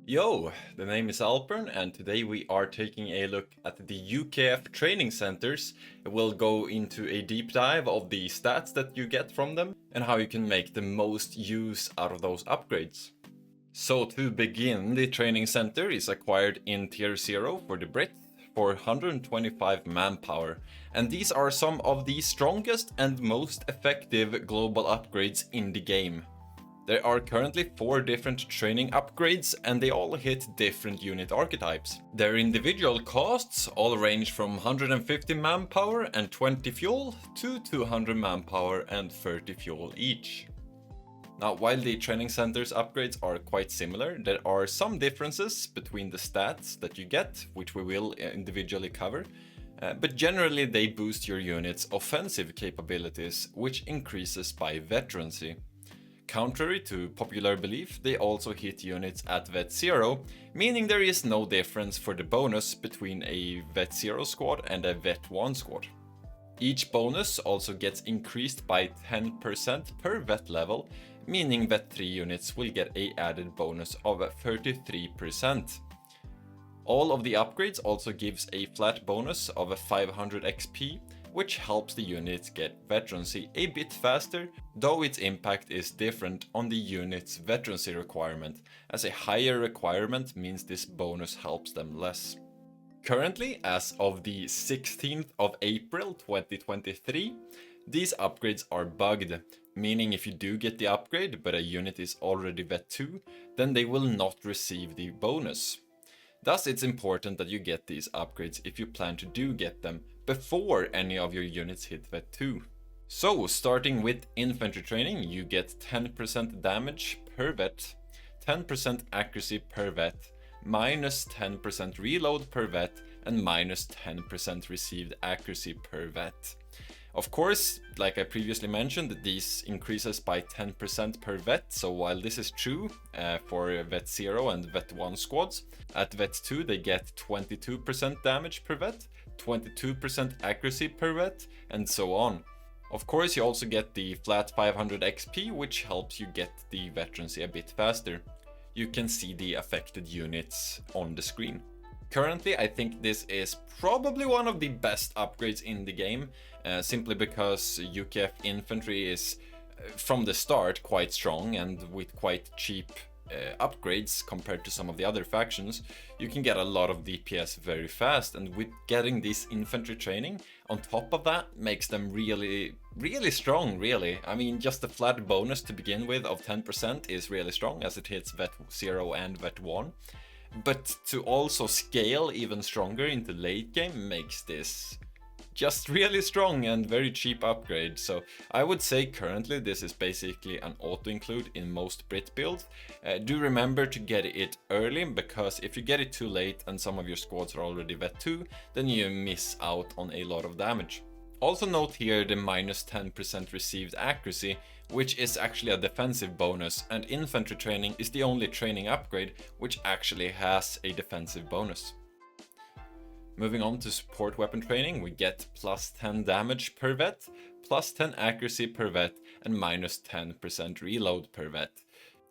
Yo, the name is Alpern, and today we are taking a look at the UKF training centers. We'll go into a deep dive of the stats that you get from them and how you can make the most use out of those upgrades. So to begin, the training center is acquired in tier 0 for the Brit for 125 manpower, and these are some of the strongest and most effective global upgrades in the game. There are currently 4 different training upgrades and they all hit different unit archetypes. Their individual costs all range from 150 manpower and 20 fuel to 200 manpower and 30 fuel each. Now, while the training center's upgrades are quite similar, there are some differences between the stats that you get, which we will individually cover, but generally they boost your unit's offensive capabilities, which increases by veterancy. Contrary to popular belief, they also hit units at Vet 0, meaning there is no difference for the bonus between a Vet 0 squad and a Vet 1 squad. Each bonus also gets increased by 10% per Vet level, meaning Vet 3 units will get a added bonus of 33%. All of the upgrades also gives a flat bonus of 500 XP, which helps the unit get veterancy a bit faster, though its impact is different on the unit's veterancy requirement, as a higher requirement means this bonus helps them less. Currently, as of the 16th of April 2023, these upgrades are bugged, meaning if you do get the upgrade but a unit is already Vet 2, then they will not receive the bonus. Thus, it's important that you get these upgrades if you plan to get them before any of your units hit Vet 2. So, starting with infantry training, you get 10% damage per vet, 10% accuracy per vet, minus 10% reload per vet, and minus 10% received accuracy per vet. Of course, like I previously mentioned, these increases by 10% per vet, so while this is true for Vet 0 and Vet 1 squads, at Vet 2 they get 22% damage per vet, 22% accuracy per vet, and so on. Of course, you also get the flat 500 XP, which helps you get the veterancy a bit faster. You can see the affected units on the screen. Currently, I think this is probably one of the best upgrades in the game, simply because UKF infantry is from the start quite strong, and with quite cheap upgrades compared to some of the other factions, you can get a lot of DPS very fast, and with getting this infantry training on top of that makes them really strong, really. I mean, just the flat bonus to begin with of 10% is really strong, as it hits Vet 0 and Vet 1. But to also scale even stronger into late game makes this just really strong and very cheap upgrade. So I would say currently this is basically an auto include in most Brit builds. Do remember to get it early, because if you get it too late and some of your squads are already Vet 2, then you miss out on a lot of damage. Also note here the minus 10% received accuracy, which is actually a defensive bonus, and infantry training is the only training upgrade which actually has a defensive bonus. Moving on to support weapon training, we get plus 10 damage per vet, plus 10 accuracy per vet, and minus 10% reload per vet.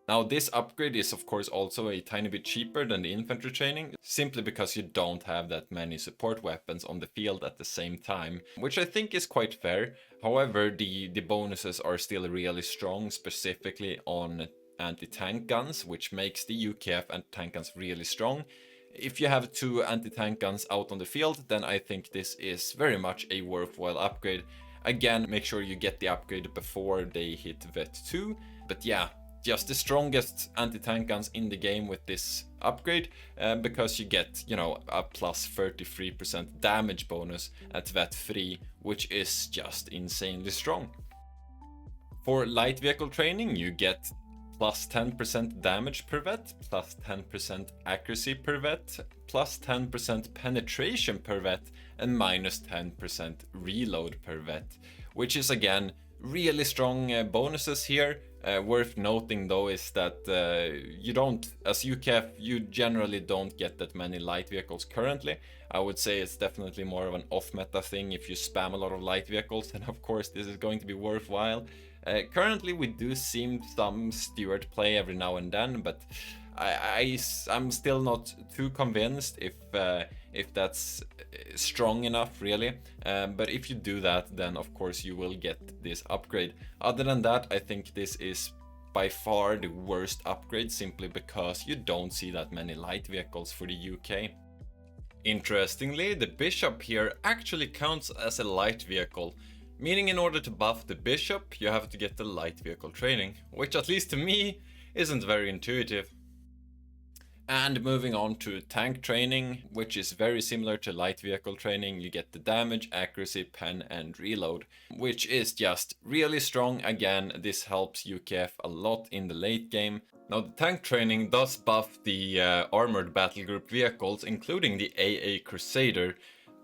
Now, this upgrade is of course also a tiny bit cheaper than the infantry training, simply because you don't have that many support weapons on the field at the same time, which I think is quite fair. However, the bonuses are still really strong, specifically on anti-tank guns, which makes the UKF anti-tank guns really strong. If you have 2 anti-tank guns out on the field, then I think this is very much a worthwhile upgrade. Again, make sure you get the upgrade before they hit Vet 2, but yeah, just the strongest anti-tank guns in the game with this upgrade, because you get, a plus 33% damage bonus at Vet 3, which is just insanely strong. For light vehicle training, you get plus 10% damage per vet, plus 10% accuracy per vet, plus 10% penetration per vet, and minus 10% reload per vet, which is again really strong bonuses here. Worth noting though is that you don't, as UKF, you generally don't get that many light vehicles currently. I would say it's definitely more of an off-meta thing. If you spam a lot of light vehicles, then of course this is going to be worthwhile. Currently we do see some Steward play every now and then, but I'm still not too convinced if that's strong enough really, but if you do that, then of course you will get this upgrade. Other than that, I think this is by far the worst upgrade, simply because you don't see that many light vehicles for the UK. Interestingly, the bishop here actually counts as a light vehicle, meaning in order to buff the bishop you have to get the light vehicle training, which at least to me isn't very intuitive. And moving on to tank training, which is very similar to light vehicle training. You get the damage, accuracy, pen and reload, which is just really strong. Again, this helps UKF a lot in the late game. Now the tank training does buff the armored battle group vehicles, including the AA Crusader,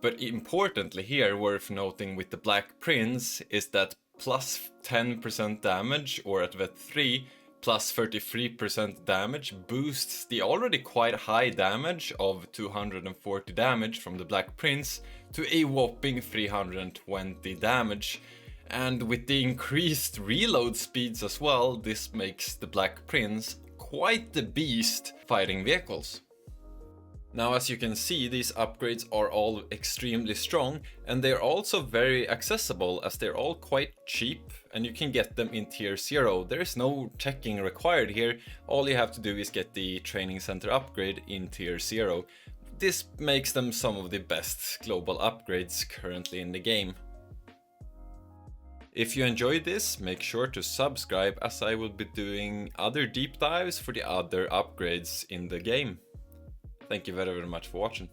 but importantly here, worth noting with the Black Prince, is that plus 10% damage, or at vet 3, plus 33% damage boosts the already quite high damage of 240 damage from the Black Prince to a whopping 320 damage. And with the increased reload speeds as well, this makes the Black Prince quite the beast fighting vehicles. Now, as you can see, these upgrades are all extremely strong, and they're also very accessible as they're all quite cheap and you can get them in tier 0. There is no checking required here. All you have to do is get the training center upgrade in tier 0. This makes them some of the best global upgrades currently in the game. If you enjoyed this, make sure to subscribe, as I will be doing other deep dives for the other upgrades in the game. Thank you very much for watching.